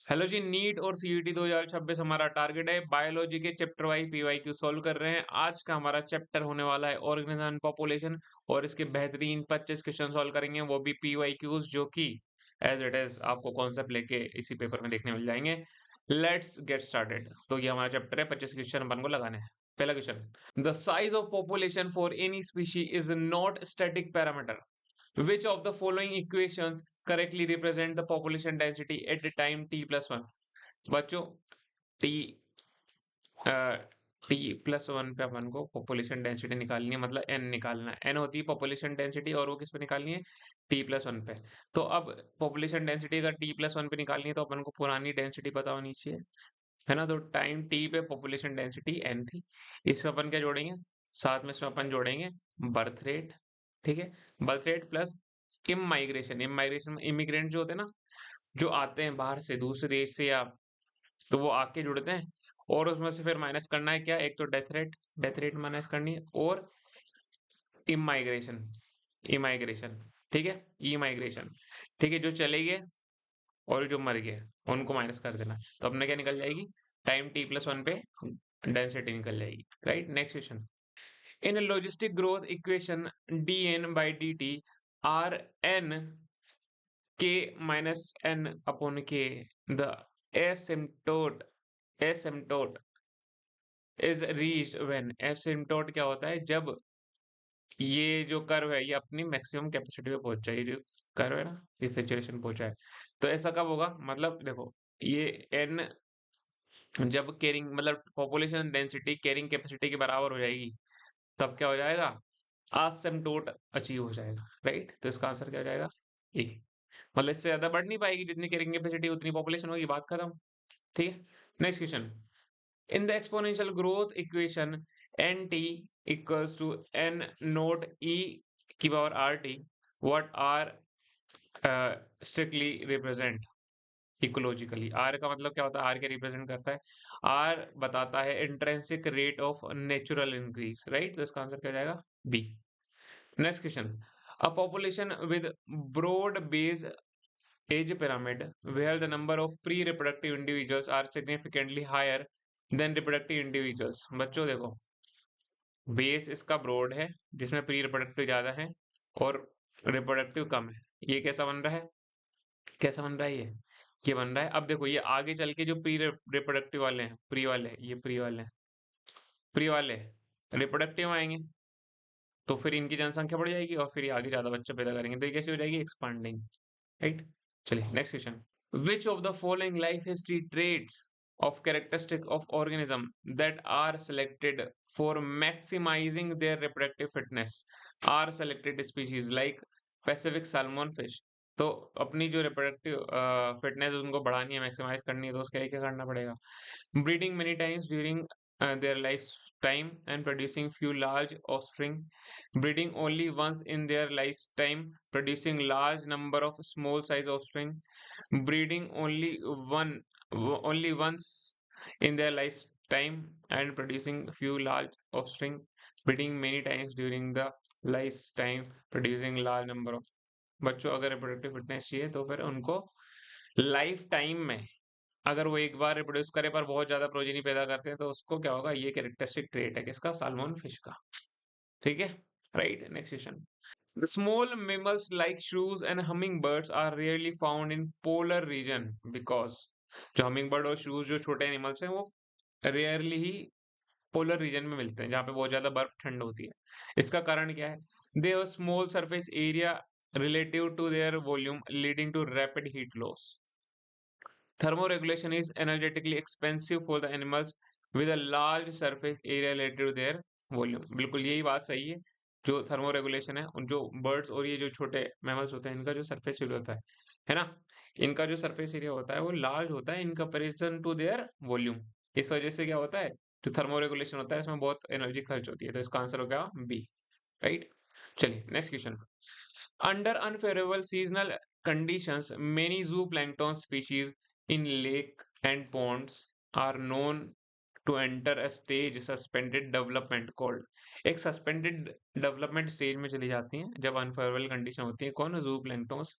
Hello जी, NEET और CET 2026 हमारा target है। बायोलॉजी के चैप्टर वाइज पीवाईक्यू सॉल्व कर रहे हैं। आज का हमारा चैप्टर होने वाला है ऑर्गेनिज्म एंड पॉपुलेशन, और इसके बेहतरीन 25 क्वेश्चन सॉल्व करेंगे, वो भी पीवाईक्यूज, जो कि एज इट इज आपको कॉन्सेप्ट लेके इसी पेपर में देखने मिल जाएंगे। Let's get started. तो ये हमारा चैप्टर है, 25 क्वेश्चन अपन को लगाने हैं। पहला question, the size of population for any species is not static parameter. Which of the following equations correctly represent the population density at the time t plus 1? बच्चों, t t plus one पे अपन को population density निकालनी है, मतलब n निकालना है। n होती है पॉपुलेशन डेंसिटी, और वो किस पे निकालनी है? t प्लस वन पे। तो अब पॉपुलेशन डेंसिटी अगर t प्लस वन पे निकालनी है, तो अपन को पुरानी डेंसिटी पता होनी चाहिए, है ना। तो टाइम t पे पॉपुलेशन डेंसिटी n थी। इसमें अपन क्या जोड़ेंगे? साथ में इसमें अपन जोड़ेंगे बर्थ रेट। ठीक है, birth rate plus immigration. Immigration में इमिग्रेंट जो होते हैं ना, जो आते हैं बाहर से, दूसरे देश से, या तो वो आके जुड़ते हैं, और उसमें से फिर माइनस करना है क्या? एक तो डेथ रेट माइनस करनी है, और इमाइग्रेशन, इमाइग्रेशन। ठीक है, इमाइग्रेशन। ठीक है, जो चले गए और जो मर गए उनको माइनस कर देना, तो अपने क्या निकल जाएगी? टाइम t प्लस वन पे डेंसिटी निकल जाएगी। Right, next question. In logistic growth equation dn by dt are n k minus n upon k, the asymptote is reached when। asymptote क्या होता है? जब ये जो कर्व है ये अपनी मैक्सिमम कैपेसिटी पे पहुंच जाए, ये जो कर्व है ना, ये सैचुरेशन पहुंचा है। तो ऐसा कब होगा? मतलब देखो, ये n जब कैरिंग मतलब पॉपुलेशन डेंसिटी कैरिंग कैपेसिटी के बराबर हो जाएगी, तब क्या हो जाएगा? asymptote अचीव हो जाएगा। राइट, तो इसका आंसर क्या हो जाएगा? ए। मतलब इससे ज्यादा बढ़ नहीं पाएगी, जितनी कैरिंग कैपेसिटी उतनी पॉपुलेशन होगी, बात खत्म। ठीक है, next question. In the exponential growth equation nt equals to n naught e की power rt, what are strictly represent ecologically. R का मतलब क्या होता है? आर क्या रिप्रेजेंट करता है? आर बताता है intrinsic rate of natural increase. Right, तो इसका आंसर क्या हो जाएगा? B. Next question. A population with broad base age pyramid where the number of pre-reproductive individuals are significantly higher than reproductive individuals। बच्चों देखो, बेस इसका ब्रॉड है, जिसमें प्री रिप्रोडक्टिव ज्यादा है और रिप्रोडक्टिव कम है। ये कैसा बन रहा है? कैसा बन रहा है ये बन रहा है। अब देखो, ये आगे चल के जो प्री रिप्रोडक्टिव वाले हैं, प्री वाले, ये प्री वाले, प्री वाले रिप्रोडक्टिव आएंगे, तो फिर इनकी जनसंख्या बढ़ जाएगी, और फिर ये आगे ज्यादा बच्चे पैदा करेंगे, तो ये कैसे हो जाएगी? एक्सपांडिंग। राइट, चलिए next question. Which of the following life history traits of characteristic of organism that are selected for maximizing their reproductive fitness are selected species like Pacific salmon fish? तो अपनी जो रिप्रोडक्टिव फिटनेस उनको बढ़ानी है, maximise करनी है, तो उसके लिए क्या करना पड़ेगा? Breeding many times during their lifetime and producing few large offspring, breeding only once in their lifetime, producing large number of small size offspring, breeding only once in their lifetime and producing few large offspring, breeding many times during the lifetime, producing large number of। बच्चों, अगर reproductive fitness चाहिए तो फिर उनको life time में, अगर वो एक बार रिप्रोड्यूस करे पर बहुत ज्यादा प्रोजेनी पैदा करते हैं, तो उसको क्या होगा? ये कैरेक्टरिस्टिक ट्रेट है किसका? साल्मन फिश का। ठीक है, right, next question. The small mammals like shrews and hummingbirds are rarely found in polar region because जो hummingbird और shrews जो छोटे एनिमल्स हैं, वो रेयरली ही पोलर रीजन में मिलते हैं, जहाँ पे बहुत ज्यादा बर्फ ठंड होती है। इसका कारण क्या है? They have small surface area relative to their volume leading to rapid heat loss। Thermoregulation is energetically expensive for the animals with a large surface area related to their volume। बिल्कुल यही बात सही है। जो थर्मो रेगुलेशन है, उन जो birds और ये जो छोटे मैमल्स होते हैं, इनका जो सरफेस एरिया होता है ना, इनका जो सरफेस एरिया होता है वो लार्ज होता है in comparison to their volume. इस वजह से क्या होता है? जो थर्मो रेगुलेशन होता है, इसमें बहुत एनर्जी खर्च होती है, तो इसका आंसर हो गया बी। राइट, चलिए next question. Under unfavorable seasonal conditions, many zooplankton species in lake and ponds are known to enter a stage suspended development called। एक suspended development stage में चली जाती हैं जब unfavorable condition होती है। कौन? जू प्लैंक्टन्स,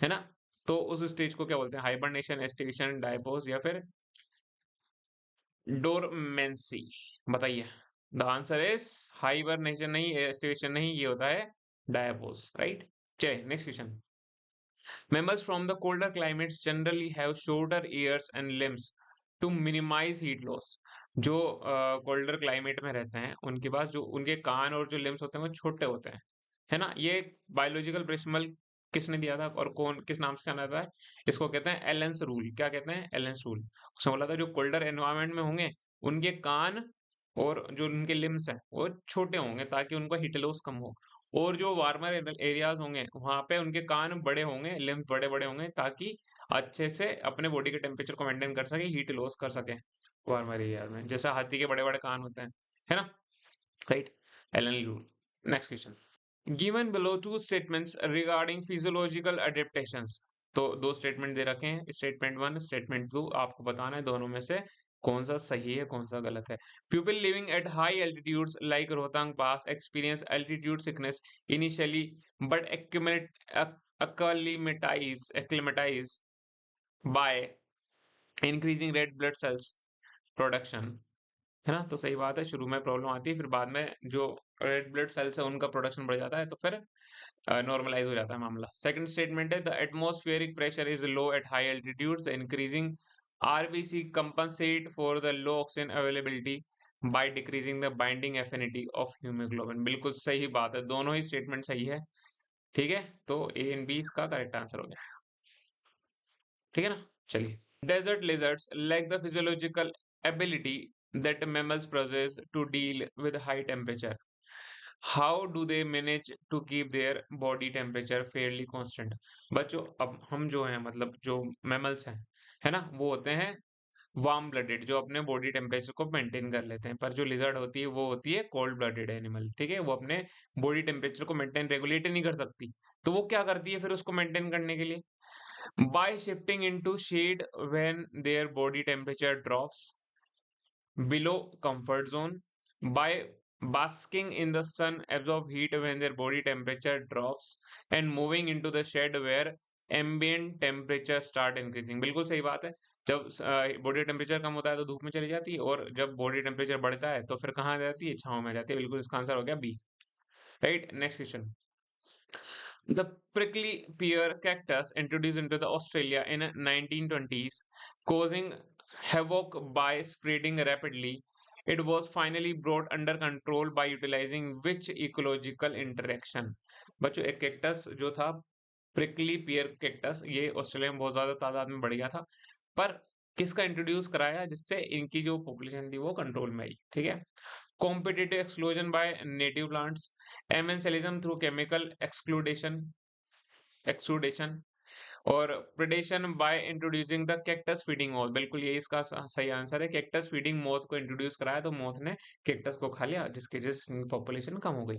है ना। तो उस स्टेज को क्या बोलते हैं? हाइबरनेशन, एस्टिवेशन, डायपोज या फिर डोरमेंसी। बताइए। द आंसर इज हाइबरनेशन नहीं, एस्टिवेशन नहीं, ये होता है डायपोज, राइट। चलिए next question. Mammals from the colder climates generally have shorter ears and limbs to minimize heat loss. जो कोल्डर क्लाइमेट में रहते हैं उनके पास जो उनके कान और जो लिम्स होते हैं वो छोटे होते हैं, है ना। ये बायोलॉजिकल प्रिंसिपल किसने दिया था और कौन किस नाम से जाना जाता है? इसको कहते हैं एलेंस रूल। क्या कहते हैं? एलेंस रूल। उसने बोला था जो कोल्डर एनवायरनमेंट में होंगे उनके कान और जो उनके लिम्स हैं वो छोटे होंगे ताकि उनका हीट लॉस कम हो, और जो वार्मर एरियाज होंगे वहां पे उनके कान बड़े होंगे, लिम्स बड़े बड़े होंगे ताकि अच्छे से अपने बॉडी के टेम्परेचर को मेंटेन कर सके, हीट लॉस कर सके वार्मर एरिया में, जैसे हाथी के बड़े बड़े कान होते हैं, है ना, right. Allen rule. Next question. Given below two statements regarding physiological adaptations. तो दो स्टेटमेंट दे रखे हैं, स्टेटमेंट वन, स्टेटमेंट टू। आपको बताना है दोनों में से कौन सा सही है कौन सा गलत है। People living at high altitudes like Rohtang pass experience altitude sickness initially but acclimatize by increasing red blood cells production, है ना। तो सही बात है, शुरू में प्रॉब्लम आती है, फिर बाद में जो रेड ब्लड सेल्स है उनका प्रोडक्शन बढ़ जाता है, तो फिर नॉर्मलाइज हो जाता है मामला। सेकंड स्टेटमेंट है the atmospheric pressure is low at high altitudes increasing RBC compensate for the low oxygen availability by decreasing the binding affinity of haemoglobin. बिल्कुल सही बात है, दोनों ही स्टेटमेंट सही है। ठीक है, तो ए एंड बी इसका करेक्ट आंसर हो गया। ठीक है ना, चलिए। Desert lizards lack the physiological ability that mammals possess to deal with high temperature. How do they manage to keep their body temperature fairly constant? बच्चों अब हम जो हैं मतलब जो मैमल्स हैं, है ना, वो होते हैं वार्म ब्लडेड जो अपने बॉडी टेम्परेचर को मेंटेन कर लेते हैं, पर जो लिजर्ड होती है वो होती है कोल्ड ब्लडेड एनिमल। ठीक है, वो अपने बॉडी टेम्परेचर को मेंटेन रेगुलेट नहीं कर सकती, तो वो क्या करती है फिर उसको मेंटेन करने के लिए? By shifting into shade when their body temperature drops below comfort zone, by basking in the sun absorb heat when their body temperature drops, and moving into the shed where ambient temperature start increasing। बिल्कुल सही बात है। जब body temperature कम होता है तो धूप में चली जाती है, और जब बॉडी टेम्परेचर बढ़ता है तो फिर कहाँ जाती है? छांव में जाती है। बिल्कुल इसका आंसर हो गया B, right. Next question. The prickly pear cactus introduced into the Australia in 1920s, causing havoc by spreading rapidly. It was finally brought under control by utilizing which ecological interaction? बच्चों एक cactus जो था prickly पियर cactus, ये Australia में बहुत ज्यादा तादाद में बढ़ गया था, पर किसका इंट्रोड्यूस कराया जिससे इनकी जो पॉपुलेशन थी वो कंट्रोल में आई। ठीक है, competitive exclusion by native plants, amensalism through chemical excludation और predation by introducing the cactus feeding moth। बिल्कुल ये इसका सही आंसर है, कैक्टस फीडिंग मोथ को इंट्रोड्यूस कराया तो मोथ ने कैक्टस को खा लिया जिसकी वजह से पॉपुलेशन कम हो गई।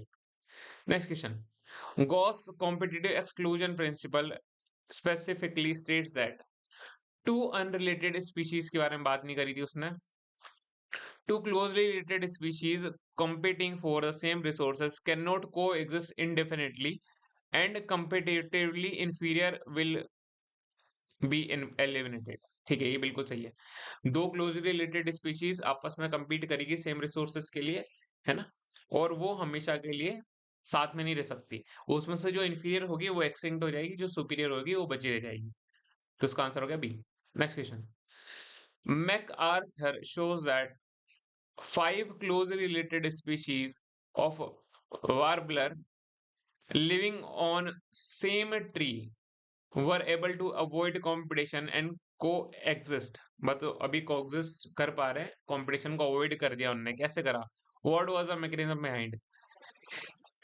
Next question. Gause's competitive exclusion principle specifically states that two unrelated species के बारे में बात नहीं करी थी उसने। Two closely related species competing for the same resources cannot coexist indefinitely, and competitively inferior will be eliminated। ठीक है, ये बिल्कुल सही है। दो क्लोजली रिलेटेड स्पीशीज आपस में compete करेगी सेम रिसोर्सेज के लिए, है ना, और वो हमेशा के लिए साथ में नहीं रह सकती। उसमें से जो इंफीरियर होगी वो एक्सटिंक्ट हो जाएगी, जो सुपीरियर होगी वो बची रह जाएगी। तो इसका आंसर हो गया B. Next question. MacArthur shows that five closely related species of warbler living on same tree were able to avoid competition and coexist। मतलब अभी coexist कर पा रहे हैं, competition को avoid कर दिया उन्होंने। कैसे करा? What was the mechanism behind?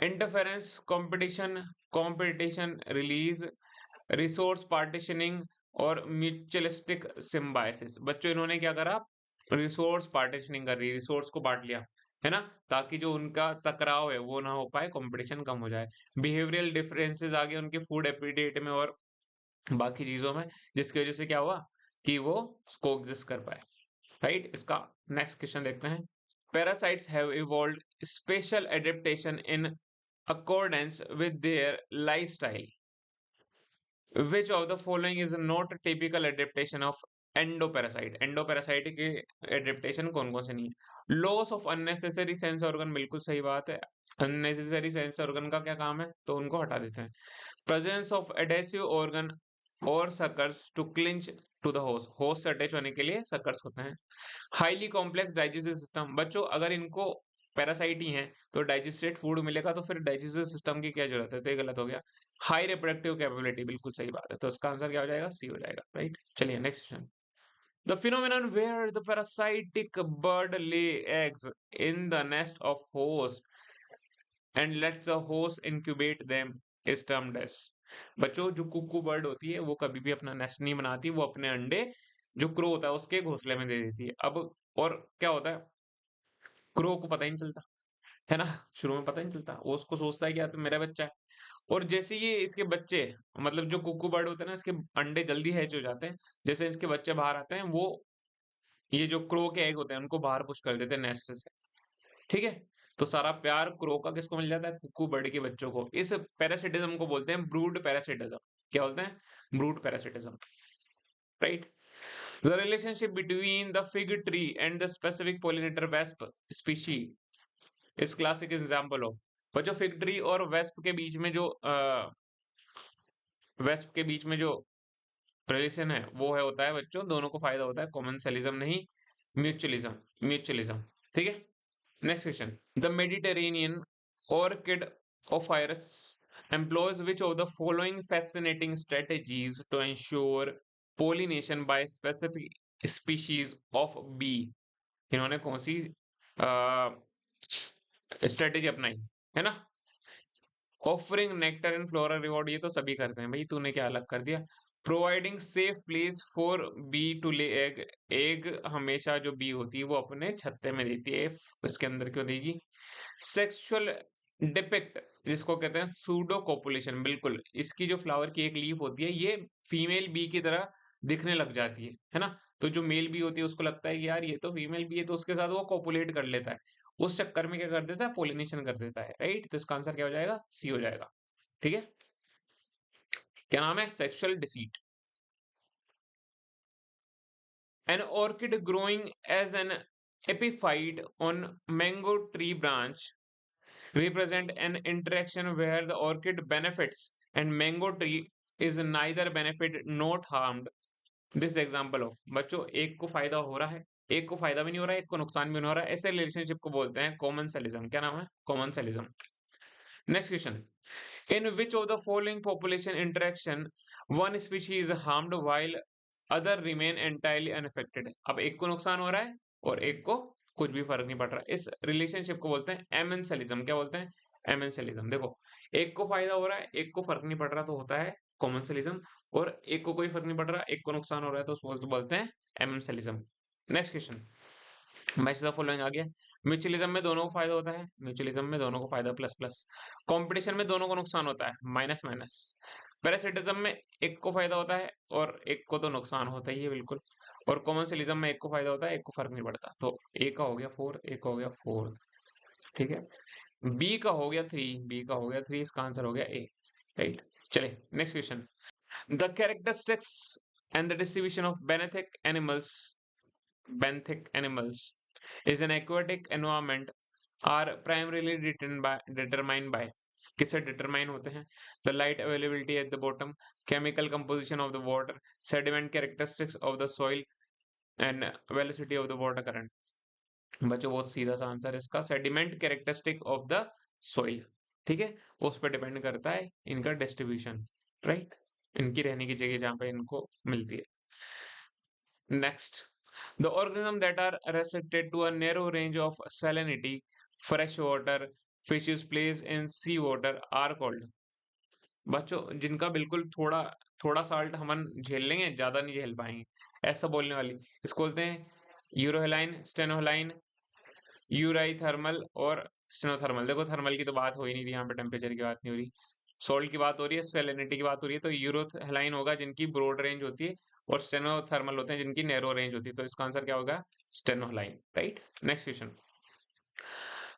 Interference, competition release, resource partitioning और म्यूचुअलिस्टिक सिम्बायसिस। बच्चों इन्होंने क्या करा? रिसोर्स पार्टीशनिंग कर रही, रिसोर्स को बांट लिया, है ना, ताकि जो उनका टकराव है वो ना हो पाए, कंपटीशन कम हो जाए। बिहेवियरल डिफरेंसेस आ गए उनके फूड एपिडेट में और बाकी चीजों में, जिसकी वजह से क्या हुआ कि वो कोएग्जिस्ट कर पाए, राइट। इसका नेक्स्ट क्वेश्चन देखते हैं। Parasites have evolved special adaptation in accordance with their lifestyle. Which of the following is not typical adaptation of endoparasite? Endoparasitic adaptation कौन कौन से नहीं है? Loss of unnecessary sense organ, बिल्कुल सही बात है। अननेसेसरी सेंस ऑर्गन का क्या काम है, तो उनको हटा देते हैं। प्रेजेंस ऑफ एडेसिव ऑर्गन और suckers to clinch to the host, host से अटैच होने के लिए सकर्स होते हैं। हाईली कॉम्प्लेक्स डाइजेस्टिव सिस्टम, बच्चों अगर इनको पैरासाइट ही हैं तो डाइजेस्टेड फूड मिलेगा, तो फिर डाइजेस्टिव सिस्टम की क्या जरूरत है, तो ये गलत हो गया। हाई रिप्रोडक्टिव कैपेबिलिटी, बिल्कुल सही बात है, तो इसका आंसर क्या हो जाएगा, सी हो जाएगा, राइट। चलिए next question. The phenomenon where the parasitic bird lay eggs in the nest of host and lets the host incubate them is termed as? बच्चों जो कुकू बर्ड होती है वो कभी भी अपना नेस्ट नहीं बनाती, वो अपने अंडे जो क्रो होता है उसके घोंसले में दे देती है। अब और क्या होता है, क्रो को पता ही नहीं चलता, है ना, शुरू में पता ही नहीं चलता, वो उसको सोचता है कि यार तो मेरा बच्चा है। और जैसे ये इसके बच्चे, मतलब जो कुकू बर्ड होते हैं ना, इसके अंडे जल्दी हैच हो जाते हैं, जैसे इसके बच्चे बाहर आते हैं, वो ये जो क्रो के एग होते हैं उनको बाहर पुश कर देते हैं नेस्ट से, ठीक है। तो सारा प्यार क्रो का किसको मिल जाता है, कुकू बर्ड के बच्चों को। इस पैरासिटिज्म को बोलते हैं ब्रूड पैरासिटिज्म। क्या बोलते हैं, brood parasitism, right. The relationship between the fig tree and the specific pollinator wasp species इस क्लासिक एग्जाम्पल ऑफ। बच्चों फिग ट्री और वेस्प के बीच में जो वेस्प के बीच में जो रिलेशन है वो है होता है बच्चों, दोनों को फायदा होता है, कॉमनसेलिज्म नहीं, म्यूचुअलिज्म, म्यूचुअलिज्म, ठीक है। Next question. The Mediterranean orchid Ophrys employs which of the following fascinating strategies to ensure pollination by specific species of bee? इन्होंने कौन सी स्ट्रेटेजी अपनाई, है ना। Offering nectar and floral reward, ये तो सभी करते हैं भाई, तूने क्या अलग कर दिया। Providing safe place for bee to lay egg, egg हमेशा जो बी होती है वो अपने छत्ते में देती है, उसके अंदर क्यों देगी। सेक्सुअल डिपिक्ट, जिसको कहते हैं सूडो कॉपुलेशन, बिल्कुल इसकी जो फ्लावर की एक लीफ होती है ये फीमेल बी की तरह दिखने लग जाती है ना। तो जो मेल बी होती है उसको लगता है कि यार ये तो फीमेल बी है, तो उसके साथ वो कॉपुलेट कर लेता है, उस चक्कर में क्या कर देता है, पोलिनेशन कर देता है, राइट। तो इसका आंसर क्या हो जाएगा, सी हो जाएगा, ठीक है। क्या नाम है, sexual deceit. An orchid growing as an epiphyte on mango tree branch represent an interaction where the orchid benefits and mango tree is neither benefit not harmed. This example of, बच्चों एक को फायदा हो रहा है, एक को फायदा भी नहीं हो रहा है, एक को नुकसान भी नहीं हो रहा है, ऐसे रिलेशनशिप को बोलते हैं कॉमन सेलिज्म। क्या नाम है, commensalism. Next question. In which of the following population interaction one species is harmed while other remain entirely unaffected? अब एक को नुकसान हो रहा है और एक को कुछ भी फर्क नहीं पड़ रहा, इस रिलेशनशिप को बोलते हैं एमेंसेलिज्म। क्या बोलते हैं, एमेंसेलिज्म। देखो एक को फायदा हो रहा है, एक को फर्क नहीं पड़ रहा, तो होता है कॉमनसेलिज्म। और एक को कोई फर्क नहीं पड़ रहा, एक को नुकसान हो रहा है, तो उसको बोलते हैं amensalism. Next question. Match the following आ गया। म्यूचुअलिज्म में दोनों को फायदा होता है, म्यूचुअलिज्म में दोनों को फायदा प्लस प्लस। कंपटीशन में दोनों को नुकसान होता है, माइनस माइनस। पैरासिटिज्म में एक को फायदा होता है और एक को तो नुकसान होता ही है, बिल्कुल। और कॉमनसेलिज्म में एक को फायदा होता है, एक को फर्क नहीं पड़ता। तो ए का हो गया 4, ए का हो गया 4, ठीक है। बी का हो गया 3, बी का हो गया 3, इसका आंसर हो गया ए, राइट। चले next question. The characteristics and the distribution of benthic animals is an aquatic environment are primarily determined by, किससे डिटरमाइन होते हैं, the light availability at the bottom, chemical composition of the water, sediment characteristics of the soil and velocity of the water current. बच्चों बहुत सीधा सा answer है इसका, sediment characteristic of the soil, ठीक है। उस पर डिपेंड करता है इनका डिस्ट्रीब्यूशन, राइट, इनकी रहने की जगह जहां पे इनको मिलती है। Next, the organisms that are restricted to a narrow range of salinity, freshwater fishes placed in seawater are called। बच्चों जिनका बिल्कुल थोड़ा थोड़ा साल्ट हम झेल लेंगे, ज्यादा नहीं झेल पाएंगे, ऐसा बोलने वाली, इसको बोलते हैं यूरोहेलाइन, स्टेनोहेलाइन, यूराइथर्मल और स्टेनोथर्मल। देखो थर्मल की तो बात हो ही नहीं रही यहाँ पे, टेम्परेचर की बात नहीं हो रही, सोल्ट की बात हो रही है, सैलिनिटी की बात हो रही है। तो यूरोहेलाइन होगा जिनकी ब्रॉड रेंज होती है, और स्टेनोथर्मल होते हैं जिनकी नैरो रेंज होती है। तो इसका आंसर क्या होगा, stenohaline, right. Next question.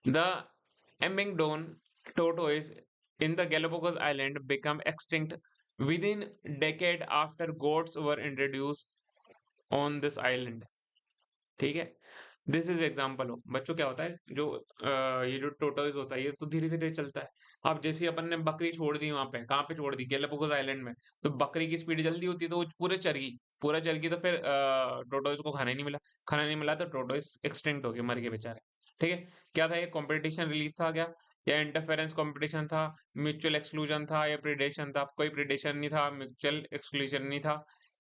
The Abingdon tortoise in the Galapagos Island become extinct within decade after goats were introduce on this island. ठीक है, दिस इज एग्जाम्पल हो बच्चों। क्या होता है जो ये जो टोटोइज होता है ये तो धीरे धीरे चलता है। अब जैसे ही अपन ने बकरी छोड़ दी वहां पे, कहाँ पे छोड़ दी, गैलापागोस आइलैंड में, तो बकरी की स्पीड जल्दी होती है तो वो पूरा चल गई, तो फिर टोटोइज को खाना ही नहीं मिला। खाना नहीं मिला तो टोटोइज एक्सटिंक्ट हो गए, मर गए बेचारे। ठीक है, क्या था ये, कंपटीशन रिलीज था क्या, या इंटरफेरेंस कंपटीशन था, म्यूचुअल एक्सक्लूजन था, या प्रिडेशन था? कोई प्रिडेशन नहीं था, म्यूचुअल एक्सक्लूजन नहीं था,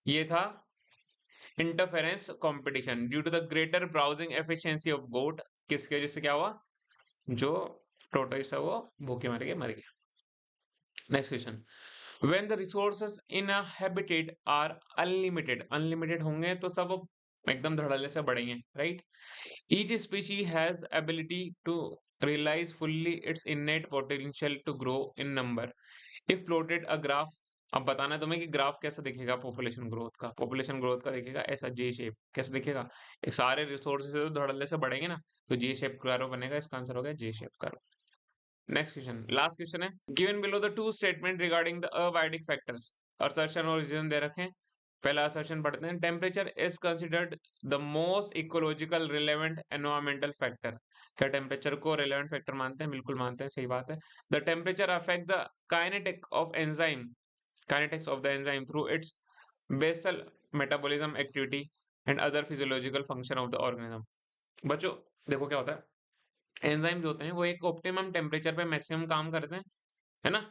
ये था interference competition due to the greater browsing efficiency of goat. किसके वजह से क्या हुआ, जो टोटोइस है वो भूखे मर गए। Next question, when the resources in a habitat are unlimited, unlimited होंगे तो सब एकदम धड़ल्ले से बढ़ेंगे, right? Each species has ability to realise fully its innate potential to grow in number if plotted a graph. अब बताना है तुम्हें कि ग्राफ कैसा दिखेगा पॉपुलेशन ग्रोथ का। पॉपुलेशन ग्रोथ का दिखेगा ऐसा जे शेप। कैसे दिखेगा, ये सारे रिसोर्सेज तो धड़ल्ले से बढ़ेंगे ना, तो जे शेप कर्व बनेगा। इसका आंसर हो गया J shape curve. Next question, last question है, given below the two statement regarding the abiotic factors. Assertion और रीजन दे रखे हैं। पहला असर्शन पढ़ते हैं, temperature is considered the most ecological relevant environmental factor. क्या टेम्परेचर को रिलेवेंट फैक्टर मानते हैं? बिल्कुल मानते हैं, सही बात है। The temperature affect the kinetic of enzyme, kinetics of the enzyme through its basal metabolism activity and other physiological function of the organism। बच्चों देखो क्या होता है, एंजाइम जो होते हैं वो एक ऑप्टिमम टेम्परेचर पे मैक्सिमम काम करते हैं, है ना?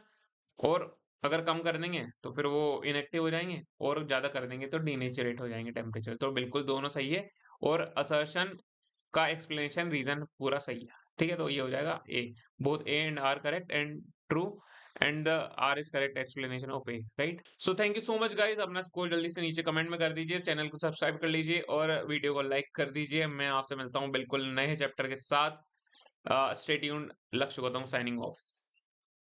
और अगर कम कर देंगे तो फिर वो इनएक्टिव हो जाएंगे, और ज्यादा कर देंगे तो डीनेचरेट हो जाएंगे टेम्परेचर। तो बिल्कुल दोनों सही है, और असर्शन का एक्सप्लेनेशन रीजन पूरा सही है। ठीक है, तो ये हो जाएगा A, both A and R correct and true, and the R is correct explanation of A, right? So thank you so much guys, अपना स्कोर जल्दी से नीचे कमेंट में कर दीजिए, चैनल को सब्सक्राइब कर लीजिए और वीडियो को लाइक कर दीजिए। मैं आपसे मिलता हूँ बिल्कुल नए चैप्टर के साथ। स्टे ट्यून्ड, लक्ष्य गौतम साइनिंग ऑफ।